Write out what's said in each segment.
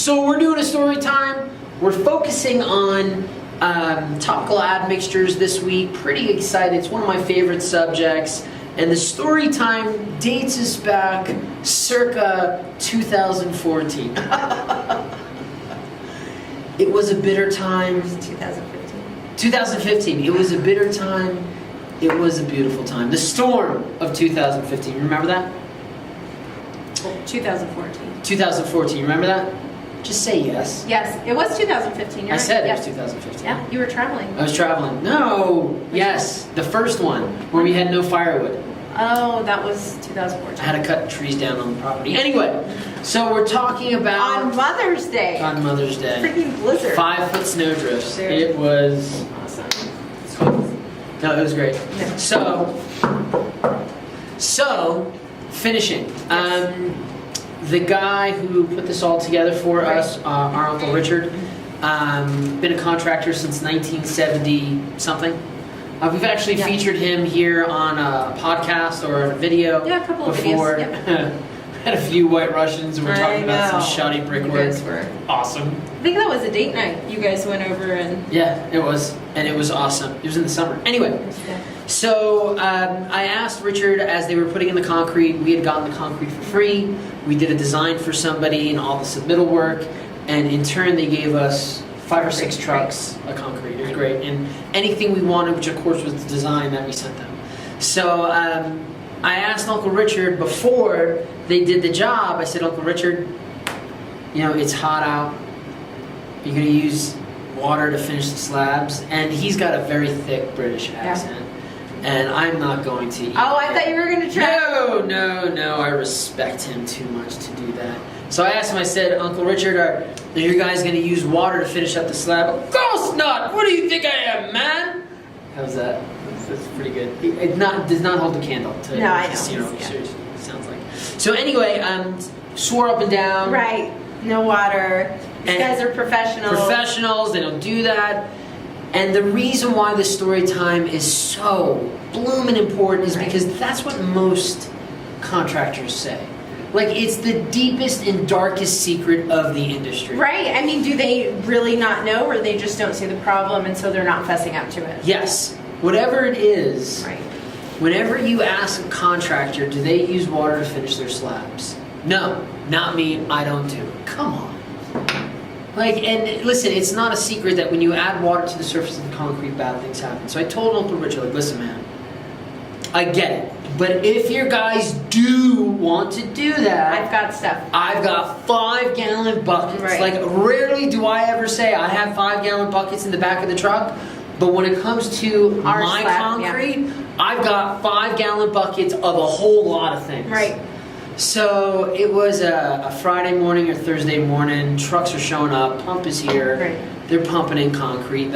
So we're doing a story time. We're focusing on topical admixtures this week. Pretty excited. It's one of my favorite subjects. And the story time dates us back circa 2014. It was a bitter time. 2015. 2015. It was a bitter time. It was a beautiful time. The storm of 2015. Remember that? 2014. 2014. Remember that? Just say yes. Yes, it was 2015. I said it was yes. 2015. Yeah, you were traveling. I was traveling. No. Yes. The first one where we had no firewood. Oh, that was 2014. I had to cut trees down on the property. Anyway, so we're talking about... On Mother's Day. On Mother's Day. Freaking blizzard. 5-foot snowdrifts. Dude. It was... Awesome. No, it was great. Yeah. So, finishing. The guy who put this all together for us, our Uncle Richard, been a contractor since 1970 something. We've actually featured him here on a podcast or a video. Yeah, a couple of before. videos. Yep. Had a few White Russians and we're talking about some shoddy You brickwork. guys were Awesome. I think that was a date night. You guys went over and... Yeah, it was. And it was awesome. It was in the summer. Anyway, so I asked Richard as they were putting in the concrete. We had gotten the concrete for free. We did a design for somebody and all the submittal work. And in turn, they gave us 5 or 6 trucks of concrete. It was great. And anything we wanted, which of course was the design that we sent them. So I asked Uncle Richard before they did the job, I said, Uncle Richard, you know, it's hot out. You're going to use water to finish the slabs. And he's got a very thick British accent. And I'm not going to. Oh, I thought you were going to try. No. I respect him too much to do that. So I asked him, I said, Uncle Richard, are you guys going to use water to finish up the slab? Of course not! What do you think I am, man? How's that? That's pretty good. It does not hold a candle to No, I know. seriously, it sounds like. So anyway, swore up and down. Right. No water. These guys are professionals. Professionals, they don't do that. And the reason why this story time is so blooming important is because that's what most contractors say. Like, it's the deepest and darkest secret of the industry. Right. I mean, do they really not know, or they just don't see the problem and so they're not fessing up to it? Yes. Whatever it is, right. Whenever you ask a contractor, do they use water to finish their slabs? No, not me, I don't do it. Come on. Like, and listen, it's not a secret that when you add water to the surface of the concrete, bad things happen. So I told Uncle Richard, like, listen, man, I get it. But if your guys do want to do that, I've got stuff. I've got 5-gallon buckets. Right. Like, rarely do I ever say I have 5-gallon buckets in the back of the truck. But when it comes to Our my slab, concrete, I've got 5-gallon buckets of a whole lot of things. Right. So it was a Friday morning or Thursday morning. Trucks are showing up. Pump is here. Right. They're pumping in concrete.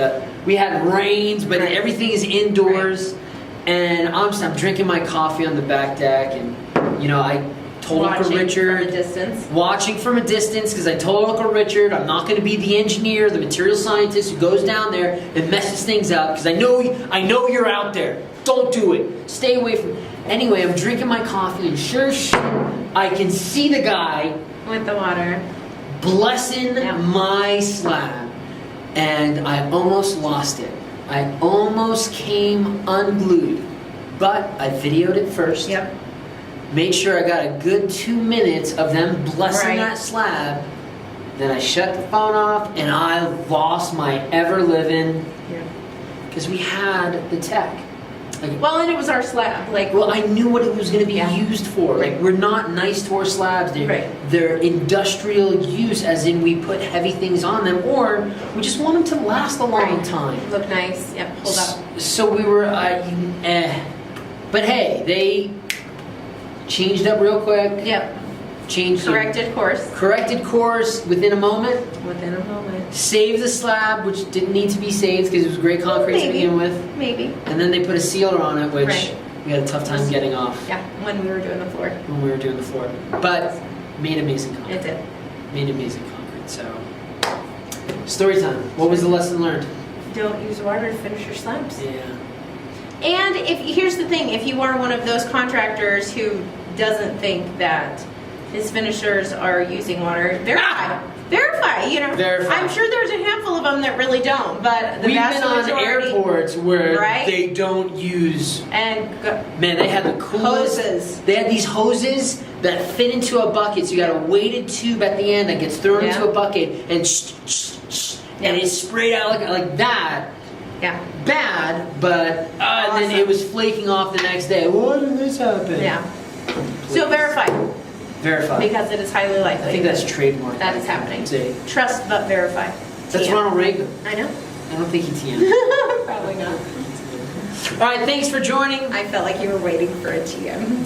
We had rains, but everything is indoors. Right. And I'm drinking my coffee on the back deck, and you know, I told Uncle Richard, watching from a distance, because I told Uncle Richard I'm not going to be the engineer, the material scientist who goes down there and messes things up, because I know you're out there. Don't do it. Stay away from it. Anyway, I'm drinking my coffee, and sure I can see the guy with the water blessing my slab, and I almost lost it. I almost came unglued, but I videoed it first. Yep. Made sure I got a good 2 minutes of them blessing that slab. Then I shut the phone off, and I lost my ever-living, because we had the tech. Like, well, and it was our slab. Like, well, I knew what it was going to be used for. Like, we're not nice to our slabs. They're industrial use, as in we put heavy things on them, or we just want them to last a long time. Look nice. Yep. Hold up. So we were, but hey, they changed up real quick. Yep. Corrected course within a moment. Saved the slab, which didn't need to be saved because it was great concrete to begin with. Maybe. And then they put a sealer on it, which we had a tough time getting off. Yeah, when we were doing the floor. But made amazing concrete. It did. Made amazing concrete. So, story time. What was the lesson learned? Don't use water to finish your slabs. Yeah. And here's the thing: if you are one of those contractors who doesn't think that his finishers are using water, Verify, you know. Verify. I'm sure there's a handful of them that really don't, but the We've vast been on majority, airports where right? they don't use. And Man, they had the coolest hoses. They had these hoses that fit into a bucket, so you got a weighted tube at the end that gets thrown into a bucket and and it sprayed out like that. Yeah. Bad, but and then it was flaking off the next day. Why did this happen? Yeah. So verify. Verify. Because it is highly likely. I think that's trademark. That is happening. See. Trust but verify. That's TM. Ronald Reagan. I know. I don't think he TM. Probably not. All right, thanks for joining. I felt like you were waiting for a TM.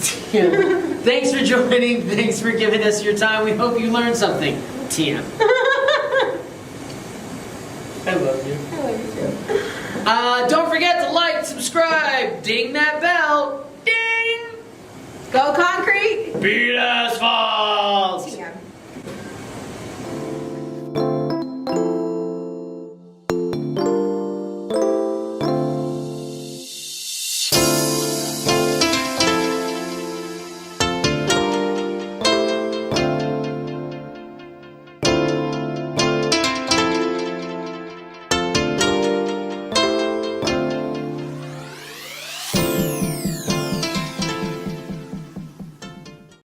Thanks for joining. Thanks for giving us your time. We hope you learned something. TM. I love you. I love you too. Don't forget to like, subscribe, ding that bell. Ding! Go concrete! Beat asphalt!